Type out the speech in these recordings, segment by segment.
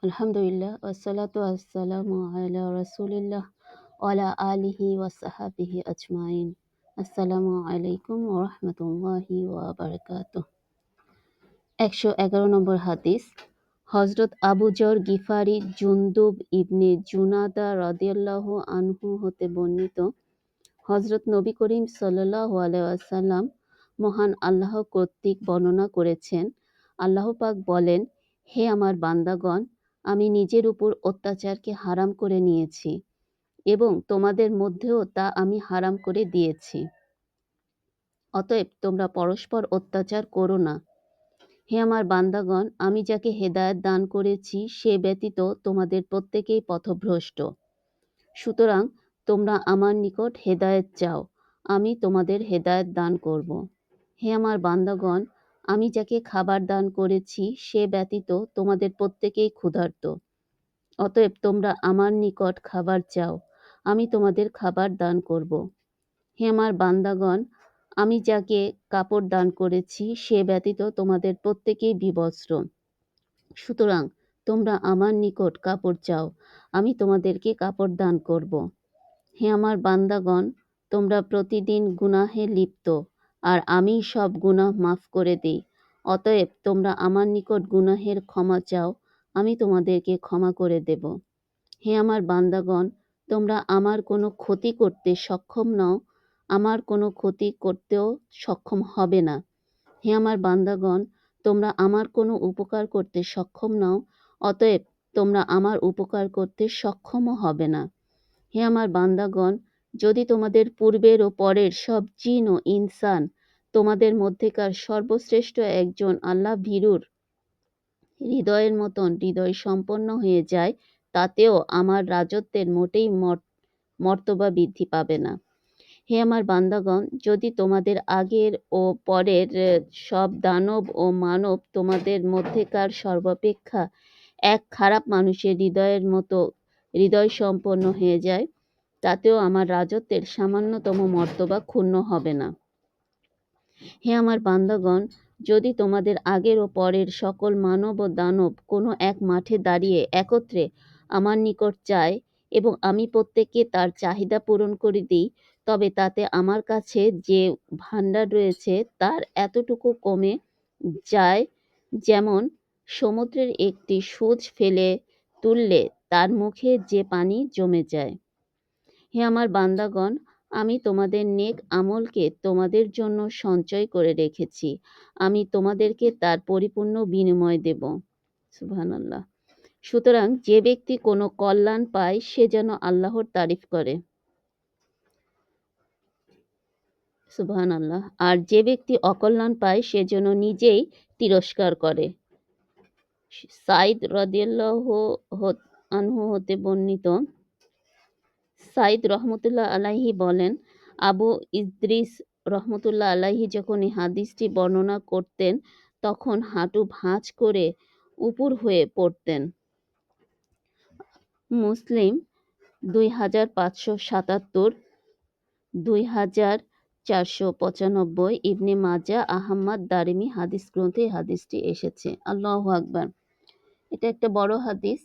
আলহামদুলিল্লাহ ওয়াসসালাতু ওয়াসসালামু আলা রাসূলিল্লাহ ওয়া আলা আলিহি ওয়া সাহবিহি আজমাইন। আসসালামু আলাইকুম ওয়া রাহমাতুল্লাহি ওয়া বারাকাতুহু। ১১১ নম্বর হাদিস। হযরত আবু যর গিফারী জুনদুব ইবনে জুনাদা রাদিয়াল্লাহু আনহু হতে বর্ণিত, হযরত নবী করিম সাল্লাল্লাহু আলাইহি ওয়াসাল্লাম মহান আল্লাহ কর্তৃক বর্ণনা করেছেন, আল্লাহ পাক বলেন, হে আমার বান্দাগণ, আমি নিজের উপর অত্যাচারকে হারাম করে নিয়েছি এবং তোমাদের মধ্যেও তা আমি হারাম করে দিয়েছি। অতএব তোমরা পরস্পর অত্যাচার করো না। হে আমার বান্দাগণ, আমি যাকে হেদায়েত দান করেছি সে ব্যতীত তোমাদের প্রত্যেকেই পথভ্রষ্ট। সুতরাং তোমরা আমার নিকট হেদায়েত চাও, আমি তোমাদের হেদায়েত দান করব। হে আমার বান্দাগণ, আমি যাকে খাবার দান করেছি সে ব্যতীত তোমাদের প্রত্যেকেই ক্ষুধার্ত। অতএব তোমরা আমার নিকট খাবার চাও, আমি তোমাদের খাবার দান করব। হে আমার বান্দাগণ, আমি যাকে কাপড় দান করেছি সে ব্যতীত তোমাদের প্রত্যেকেই বিবস্ত্র। সুতরাং তোমরা আমার নিকট কাপড় চাও, আমি তোমাদেরকে কাপড় দান করব। হে আমার বান্দাগণ, তোমরা প্রতিদিন গুনাহে লিপ্ত, আর আমি সব গুনাহ মাফ করে দিই। অতএব তোমরা আমার নিকট গুনাহের ক্ষমা চাও, আমি তোমাদেরকে ক্ষমা করে দেব। হে আমার বান্দাগণ, তোমরা আমার কোনো ক্ষতি করতে সক্ষম নও, আমার কোনো ক্ষতি করতেও সক্ষম হবে না। হে আমার বান্দাগণ, তোমরা আমার কোনো উপকার করতে সক্ষম নও, অতএব তোমরা আমার উপকার করতে সক্ষমও হবে না। হে আমার বান্দাগণ, যদি তোমাদের পূর্বের ও পরের সব জিন ও ইনসান তোমাদের মধ্যেকার সর্বশ্রেষ্ঠ একজন আল্লাহ ভীরুর হৃদয়ের মতন হৃদয় সম্পন্ন হয়ে যায়, তাতেও আমার রাজত্বের মোটেই মর্তবা বৃদ্ধি পাবে না। হে আমার বান্দাগণ, যদি তোমাদের আগের ও পরের সব দানব ও মানব তোমাদের মধ্যেকার সর্বাপেক্ষা এক খারাপ মানুষের হৃদয়ের মতো হৃদয় সম্পন্ন হয়ে যায়, তাতেও আমার রাজত্বের সামান্যতম মর্তবা ক্ষুণ্ণ হবে না। হে আমার বান্দাগণ, যদি তোমাদের আগের ও পরের সকল মানব ও দানব কোনো এক মাঠে দাঁড়িয়ে একত্রে আমার নিকট চায় এবং আমি প্রত্যেককে তার চাহিদা পূরণ করে দিই, তবে তাতে আমার কাছে যে ভাণ্ডার রয়েছে তার এতটুকু কমে যায় যেমন সমুদ্রের একটি সূঁচ ফেলে তুললে তার মুখে যে পানি জমে যায়। হে আমার বান্দাগণ, আমি তোমাদের নেক আমলকে তোমাদের জন্য সঞ্চয় করে রেখেছি, আমি তোমাদেরকে তার পরিপূর্ণ বিনিময় দেব। সুবহানাল্লাহ। সুতরাং যে ব্যক্তি কোনো কল্যাণ পায় সে যেন আল্লাহর তারিফ করে। সুবহানাল্লাহ। আর যে ব্যক্তি অকল্যাণ পায় সে যেন নিজেই তিরস্কার করে। সাইদ রাদিয়াল্লাহু আনহু হতে বর্ণিত, সাইদ রহমতুল্লাহ আলাইহি বলেন, আবু ইদ্রিস রহমতুল্লাহ আলাইহি যখন এই হাদিসটি বর্ণনা করতেন তখন হাঁটু ভাঁজ করে উপুর হয়ে পড়তেন। মুসলিম 2577, 2495, ইবনে মাজা, আহমদ, দারিমি হাদিস গ্রন্থে হাদিসটি এসেছে। আল্লাহু আকবার। এটা একটা বড় হাদিস।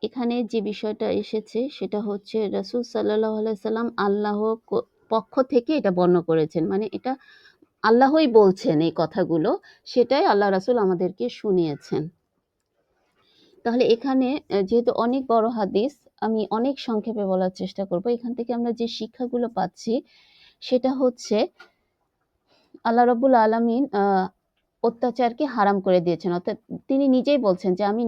এখানে যে বিষয়টা এসেছে সেটা হচ্ছে রাসূল সাল্লাল্লাহু আলাইহি সাল্লাম আল্লাহ পক্ষ থেকে এটা বর্ণনা করেছেন, মানে এটা আল্লাহই বলছেন এই কথাগুলো, সেটাই আল্লাহ রাসূল আমাদেরকে শুনিয়েছেন। তাহলে এখানে যেহেতু অনেক বড় হাদিস, আমি অনেক সংক্ষেপে বলার চেষ্টা করব। এখান থেকে আমরা যে শিক্ষাগুলো পাচ্ছি সেটা হচ্ছে আল্লাহ রাব্বুল আলামিন অত্যাচারকে হারাম করে দিয়েছেন, অর্থাৎ তিনি নিজেই বলছেন যে আমি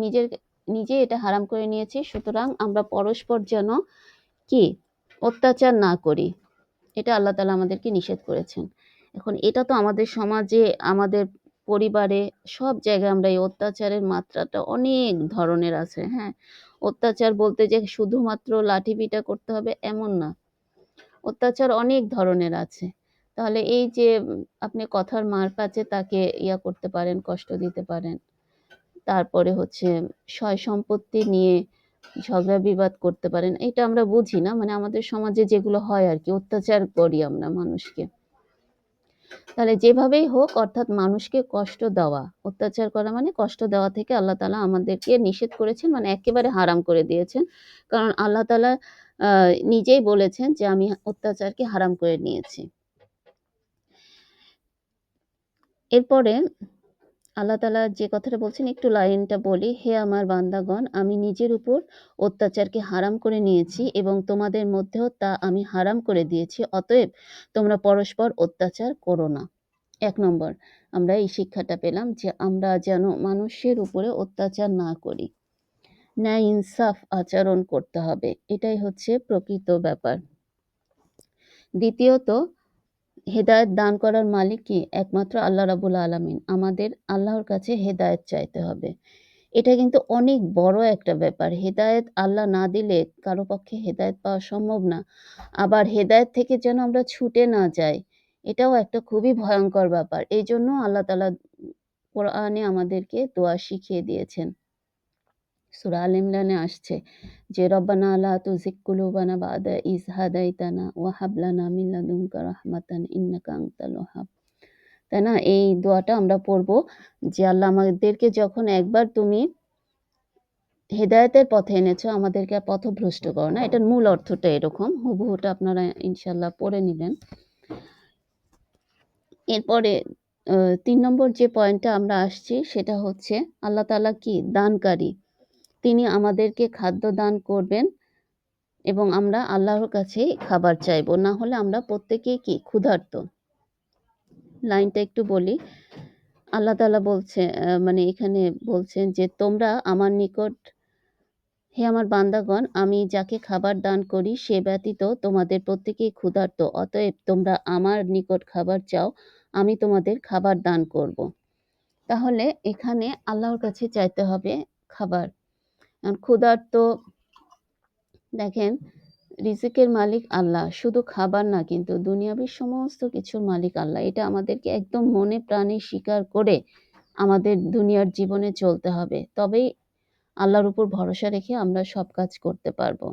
নিজে এটা হারাম করে নিয়েছি, সুতরাং আমরা পরস্পর যেন কি অত্যাচার না করি, এটা আল্লাহ তাআলা আমাদেরকে নিষেধ করেছেন। এখন এটা তো আমাদের সমাজে, আমাদের পরিবারে, সব জায়গায় আমরা এই অত্যাচারের মাত্রাটা অনেক ধরনের আছে। হ্যাঁ, অত্যাচার বলতে যে শুধুমাত্র লাঠি পিটা করতে হবে এমন না, অত্যাচার অনেক ধরনের আছে। তাহলে এই যে আপনি কথার মার প্যাচে তাকে করতে পারেন, কষ্ট দিতে পারেন, তারপরে হচ্ছে সয় সম্পত্তি নিয়ে ঝগড়া বিবাদ করতে পারেন, এটা আমরা বুঝি না, মানে আমাদের সমাজে যেগুলো হয় আর কি, অত্যাচার করি আমরা মানুষকে। তাহলে যেভাবেই হোক, অর্থাৎ মানুষকে কষ্ট দেওয়া, অত্যাচার করা মানে কষ্ট দেওয়া থেকে আল্লাহ তাআলা আমাদেরকে নিষেধ করেছেন, মানে একেবারে হারাম করে দিয়েছেন। কারণ আল্লাহ তাআলা নিজেই বলেছেন যে আমি অত্যাচারকে হারাম করে নিয়েছি। এরপরে আল্লাহ তাআলা যে কথাটা বলছেন, একটু লাইনটা বলি, হে আমার বান্দাগণ, আমি নিজের উপর অত্যাচারকে হারাম করে নিয়েছি এবং তোমাদের মধ্যেও তা আমি হারাম করে দিয়েছি, অতএব তোমরা পরস্পর অত্যাচার করো না। ১ নম্বর আমরা এই শিক্ষাটা পেলাম যে আমরা যেন মানুষের উপরে অত্যাচার না করি, ন্যায় ইনসাফ আচরণ করতে হবে, এটাই হচ্ছে প্রকৃত ব্যাপার। দ্বিতীয়ত, হেদায়েত দান করার মালিক কি? একমাত্র আল্লাহ রাব্বুল আলামিন। আমাদের আল্লাহর কাছে হেদায়েত চাইতে হবে। এটা কিন্তু অনেক বড় একটা ব্যাপার। হেদায়েত আল্লাহ না দিলে কারো পক্ষে হেদায়েত পাওয়া সম্ভব না। আবার হেদায়েত থেকে যেন আমরা ছুটে না যাই, এটাও একটা খুবই ভয়ঙ্কর ব্যাপার। এইজন্য আল্লাহ তাআলা কোরআনে আমাদেরকে দোয়া শিখিয়ে দিয়েছেন। সূরা আল ইমরানে আসছে যে, রব্বানা লা তুযিগ কুলুবানা বা'দা ইয হাদাইতানা ওয়া হাব লানা মিন লাদুনকা রাহমাতান ইন্নাকা আনতাল ওয়াহ্হাব। তাই না? এই দোয়াটা আমরা পড়ব যে, আল্লাহ আমাদেরকে যখন একবার তুমি হেদায়েতের পথে এনেছো, আমাদেরকে আর পথভ্রষ্ট করো না। এটার মূল অর্থটা এরকম। হুবহুটা আপনারা ইনশাআল্লাহ পড়ে নিবেন। এরপরে ৩ নম্বর যে পয়েন্টটা আমরা আসছি সেটা হচ্ছে আল্লাহ তাআলা কি? দানকারী। তিনি আমাদেরকে খাদ্য দান করবেন এবং আমরা আল্লাহর কাছেই খাবার চাইবো। না হলে আমরা প্রত্যেকেই কি? ক্ষুধার্ত। লাইনটা একটু বলি। আল্লাহ তাআলা বলছে, মানে এখানে বলছেন যে, তোমরা আমার নিকট, হে আমার বান্দাগণ, আমি যাকে খাবার দান করি সে ব্যতীত তোমাদের প্রত্যেকেই ক্ষুধার্ত। অতএব তোমরা আমার নিকট খাবার চাও, আমি তোমাদের খাবার দান করব। তাহলে এখানে আল্লাহর কাছে চাইতে হবে খাবার। ক্ষুধার্ত, দেখেন, রিজিকের মালিক আল্লাহ, শুধু খাবার না কিন্তু দুনিয়াবী সমস্ত কিছুর মালিক আল্লাহ। এটা আমাদেরকে একদম মনে প্রাণে স্বীকার করে আমাদের দুনিয়ার জীবনে চলতে হবে। তবেই আল্লাহর উপর ভরসা রেখে আমরা সব কাজ করতে পারবো।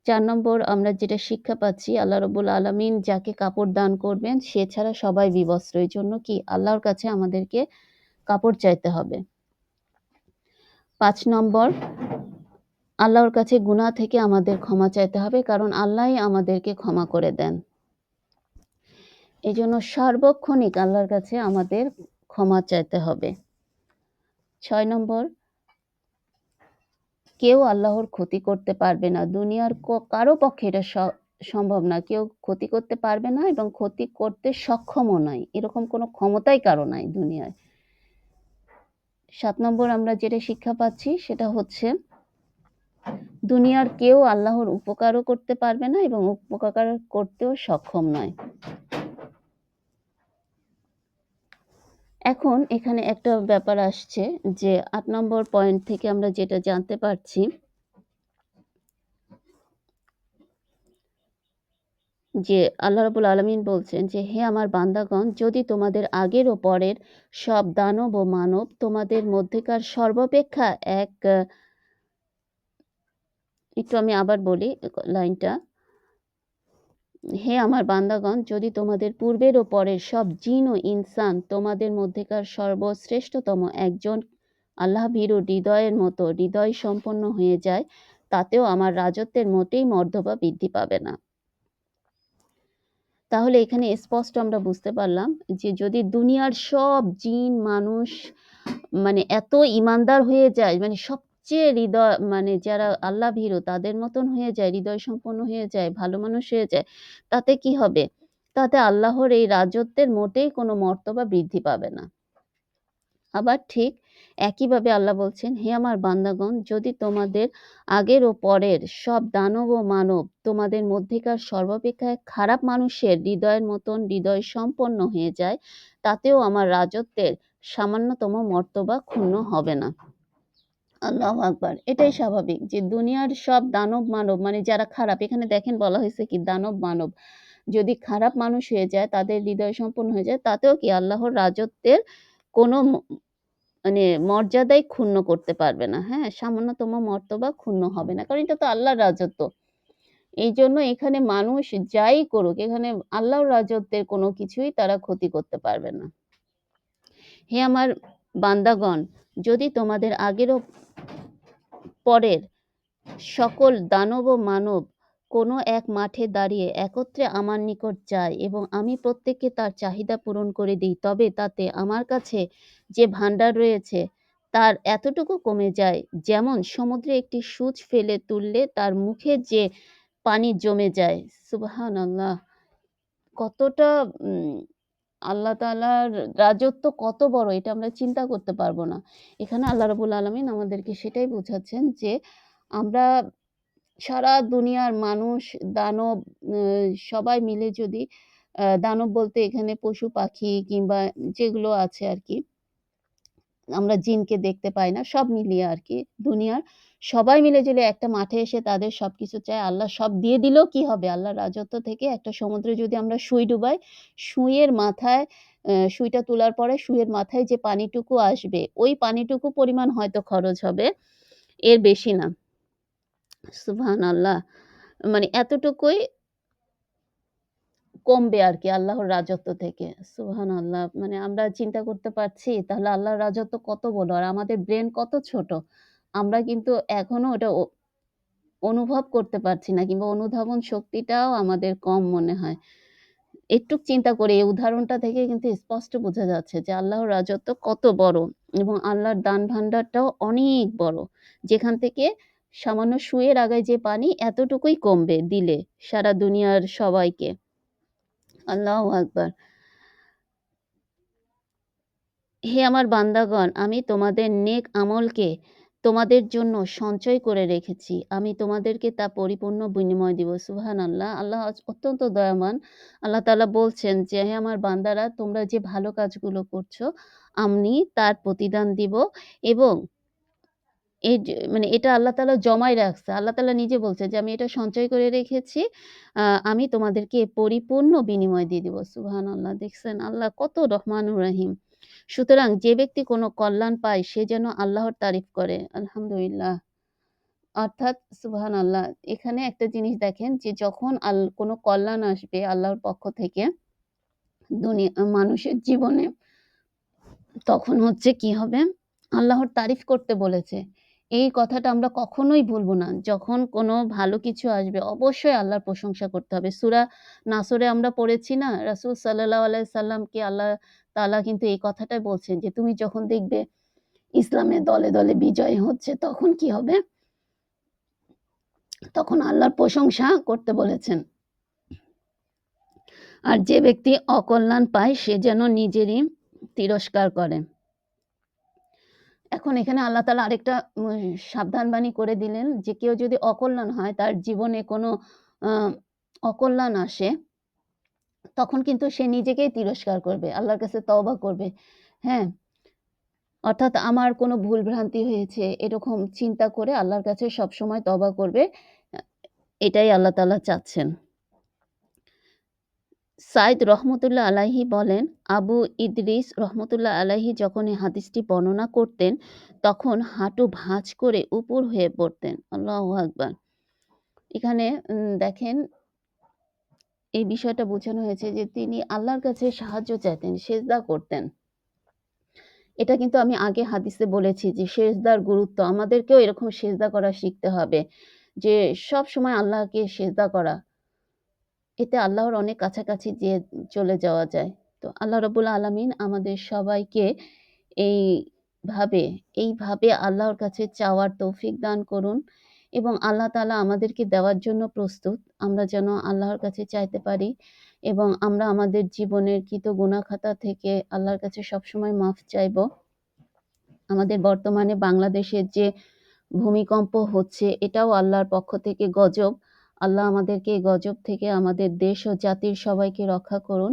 ৪ নম্বর আমরা যেটা শিক্ষা পাচ্ছি, আল্লাহ রাব্বুল আলামিন যাকে কাপড় দান করবেন সে ছাড়া সবাই বিবস্ত্র। এইজন্য কি? আল্লাহর কাছে আমাদেরকে কাপড় চাইতে হবে। ৫ নম্বর, আল্লাহর কাছে গুনাহ থেকে আমাদের ক্ষমা চাইতে হবে, কারণ আল্লাহই আমাদেরকে ক্ষমা করে দেন। এজন্য সার্বক্ষণিক আল্লাহর কাছে আমাদের ক্ষমা চাইতে হবে। ৬ নম্বর, কেউ আল্লাহর ক্ষতি করতে পারবে না। দুনিয়ার কারো পক্ষে এটা সম্ভব না। কেউ ক্ষতি করতে পারবে না এবং ক্ষতি করতে সক্ষমও নয়। এরকম কোনো ক্ষমতাই কারো নাই দুনিয়ায়। ৭ নম্বর আমরা যেটা শিক্ষা পাচ্ছি সেটা হচ্ছে, দুনিয়ার কেউ আল্লাহর উপকারও করতে পারবে না এবং উপকার করতেও সক্ষম নয়। এখন এখানে একটা ব্যাপার আসছে যে ৮ নম্বর পয়েন্ট থেকে আমরা যেটা জানতে পারছি যে, আল্লাহ রাব্বুল আলামিন বলছেন যে, হে আমার বান্দাগণ, যদি তোমাদের আগের ও পরের সব দানব ও মানব তোমাদের মধ্যেকার সর্বাপেক্ষা একটু আমি আবার বলি লাইনটা। হে আমার বান্দাগণ, যদি তোমাদের পূর্বের ও পরের সব জিন ও ইনসান তোমাদের মধ্যেকার সর্বশ্রেষ্ঠতম একজন আল্লাহভীরু হৃদয়ের মতো হৃদয় সম্পন্ন হয়ে যায়, তাতেও আমার রাজত্বের মোটেই মর্তবা বৃদ্ধি পাবে না। তাহলে এখানে স্পষ্ট আমরা বুঝতে পারলাম যে, যদি দুনিয়ার সব জিন মানুষ মানে এত ঈমানদার হয়ে যায়, মানে সবচেয়ে মানে যারা আল্লাহ ভীরু তাদের মতন হয়ে যায়, হৃদয় সম্পন্ন হয়ে যায়, ভালো মানুষ হয়ে যায়, তাতে কি হবে? তাতে আল্লাহর এই রাজত্বের মোটেই কোনো মর্তবা বৃদ্ধি পাবে না। আবার ঠিক একইভাবে আল্লাহ বলছেন, হে আমার বান্দাগণ, যদি তোমাদের আগের ও পরের সব দানব ও মানব তোমাদের মধ্যেকার সর্বাপেক্ষা খারাপ মানুষের হৃদয়ের মতন হৃদয় সম্পন্ন হয়ে যায়, তাতেও আমার রাজত্বের সামান্যতম মর্তবা ক্ষুণ্ণ হবে না। আল্লাহু আকবার। এটাই স্বাভাবিক যে দুনিয়ার সব দানব মানব, মানে যারা খারাপ, এখানে দেখেন বলা হয়েছে কি দানব মানব, যদি খারাপ মানুষ হয়ে যায়, তাদের হৃদয় সম্পন্ন হয়ে যায়, তাতেও কি আল্লাহর রাজত্বের কোনো মানে মর্যাদাই ক্ষুণ্ণ করতে পারবে না। হ্যাঁ? সামান্যতম মর্তবা ক্ষুণ্ণ হবে না। কারণ এটা তো আল্লাহর রাজত্ব। এইজন্য এখানে মানুষ যাই করুক, এখানে আল্লাহর রাজত্বের কোনো কিছুই তারা ক্ষতি করতে পারবে না। হে আমার বান্দাগণ, যদি তোমাদের আগের ও পরের সকল দানব ও মানব কোনো এক মাঠে দাঁড়িয়ে একত্রে আমার নিকট যায় এবং আমি প্রত্যেককে তার চাহিদা পূরণ করে দিই, তবে তাতে আমার কাছে যে ভাণ্ডার রয়েছে তার এতটুকু কমে যায়, যেমন সমুদ্রে একটি সূচ ফেলে তুললে তার মুখে যে পানি জমে যায়। সুবহানাল্লাহ! কতটা আল্লাহ তাআলার রাজত্ব কত বড়, এটা আমরা চিন্তা করতে পারব না। এখানে আল্লাহ রাব্বুল আলামিন আমাদেরকে সেটাই বোঝাচ্ছেন যে আমরা সারা দুনিয়ার মানুষ, দানব সবাই মিলে যদি দানব বলতে এখানে পশু-পাখি কিংবা যেগুলো আছে আরকি, আমরা জিনকে দেখতে পাই না, সব মিলিয়ে আরকি দুনিয়ার সবাই মিলে যদি একটা মাঠে এসে তাদের সবকিছু চায়, আল্লাহ সব দিয়ে দিলেও কি হবে? আল্লাহর রাজত্ব থেকে একটা সমুদ্রে যদি আমরা সুই ডুবাই, সুইয়ের মাথায় সুইটা তোলার পরে সুইয়ের মাথায় যে পানিটুকু আসবে, ওই পানিটুকু পরিমাণ হয়তো খরচ হবে, এর বেশি না। সুবহানাল্লাহ! মানে এতটুকুই কমবে আরকি আল্লাহর রাজত্ব থেকে। সুবহানাল্লাহ! মানে আমরা চিন্তা করতে পারছি তাহলে আল্লাহর রাজত্ব কত বড় আর আমাদের ব্রেন কত ছোট। আমরা কিন্তু এখনো ওটা অনুভব করতে পারছি না কিংবা অনুধাবন শক্তিটাও আমাদের কম মনে হয়। একটু চিন্তা করি এই উদাহরণটা থেকে কিন্তু স্পষ্ট বোঝা যাচ্ছে যে আল্লাহর রাজত্ব কত বড় এবং আল্লাহর দান ভান্ডারটাও অনেক বড়। যেখান থেকে সামান্য সুঁইয়ের আগায় যে পানি এতটুকুই কমবে দিলে সারা দুনিয়ার সবাইকে। আল্লাহু আকবার! হে আমার বান্দাগণ, আমি তোমাদের নেক আমলকে তোমাদের জন্য সঞ্চয় করে রেখেছি। আমি তোমাদেরকে তা পরিপূর্ণ বিনিময় দিব। সুবহানাল্লাহ! আল্লাহ অত্যন্ত দয়াবান। আল্লাহ তাআলা বলছেন যে, হে আমার বান্দারা, তোমরা যে ভালো কাজগুলো করছো, আমি তার প্রতিদান দিব এবং এই যে মানে এটা আল্লাহ তাআলা জমায় রাখছে। আল্লাহ তাআলা নিজে বলছে যে, "আমি এটা সঞ্চয় করে রেখেছি। আমি তোমাদেরকে পরিপূর্ণ বিনিময় দিয়ে দিব।" সুবহানাল্লাহ! দেখছেন আল্লাহ কত রহমানুর রহিম। সুতরাং যে ব্যক্তি কোনো কল্যাণ পায় সে যেন আল্লাহর তারিফ করে। আলহামদুলিল্লাহ। অর্থাৎ সুবহানাল্লাহ, এখানে একটা জিনিস দেখেন যে যখন কোনো কল্যাণ আসবে আল্লাহর পক্ষ থেকে মানুষের জীবনে, তখন হচ্ছে কি হবে? আল্লাহর তারিফ করতে বলেছে। এই কথাটা আমরা কখনোই ভুলব না। যখন কোনো ভালো কিছু আসবে অবশ্যই আল্লাহর প্রশংসা করতে হবে। সূরা নাসরে আমরা পড়েছি না? রাসূল সাল্লাল্লাহু আলাইহি সাল্লামকে আল্লাহ তাআলা কিন্তু এই কথাটাই বলছেন যে, "তুমি যখন দেখবে ইসলামের দলে, দলে বিজয় হচ্ছে তখন কি হবে? তখন আল্লাহর প্রশংসা করতে বলেছেন। আর যে ব্যক্তি অকল্যাণ পায় সে যেন নিজেরই তিরস্কার করে।" এখন এখানে আল্লাহ তাআলা আরেকটা সাবধানবাণী করে দিলেন যে কেউ যদি অকল্যাণ হয়, তার জীবনে কোনো আ অকল্যাণ আসে, তখন কিন্তু সে নিজেকেই তিরস্কার করবে। আল্লাহর কাছে তওবা করবে। হ্যাঁ? অর্থাৎ আমার কোনো ভুল ভ্রান্তি হয়েছে এরকম চিন্তা করে আল্লাহর কাছে সবসময় তওবা করবে। আ এটাই আল্লাহ তাআলা চাচ্ছেন। সাইদ রহমতুল্লাহ আলাইহি বলেন, আবু ইদরিস রহমতুল্লাহ আলাইহি যখন এই হাদিসটি বর্ণনা করতেন, তখন হাঁটু ভাঁজ করে উপুড় হয়ে পড়তেন। আল্লাহু আকবার! এখানে দেখেন এই বিষয়টা বোঝানো হয়েছে যে তিনি আল্লাহর কাছে সাহায্য চাইতেন, সেজদা করতেন। এটা কিন্তু আমি আগে হাদিসে বলেছি যে সেজদার গুরুত্ব। আমাদেরকেও এরকম সেজদা করা শিখতে হবে। যে সবসময় আল্লাহকে সেজদা করা। এতে আল্লাহর অনেক কাছাকাছি যেয়ে চলে যাওয়া যায়। তো আল্লাহ রাব্বুল আলামিন আমাদের সবাইকে এইভাবে, এইভাবে আল্লাহর কাছে চাওয়ার তৌফিক দান করুন এবং আল্লাহ তাআলা আমাদেরকে দেওয়ার জন্য প্রস্তুত। আমরা যেন আল্লাহর কাছে চাইতে পারি এবং আমরা আমাদের জীবনের কৃত গুনাহ খাতা থেকে আল্লাহর কাছে সবসময় মাফ চাইবো। আমাদের বর্তমানে বাংলাদেশের যে ভূমিকম্প হচ্ছে এটাও আল্লাহর পক্ষ থেকে গজব। আল্লাহ আমাদেরকে এই গজব থেকে আমাদের দেশ ও জাতির সবাইকে রক্ষা করুন।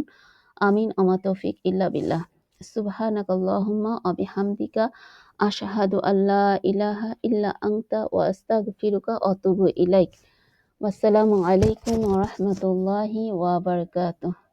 আমিন। ওমা তৌফিক ইল্লা বিল্লাহ। সুবহানাকাল্লাহুম্মা ওয়া বিহামদিকা আশহাদু আল্লা ইলাহা ইল্লা আনতা ওয়া আস্তাগফিরুকা ওয়া আতুবু ইলাইক। ওয়াসসালামু আলাইকুম ওয়া রাহমাতুল্লাহি ওয়া বারাকাতুহু।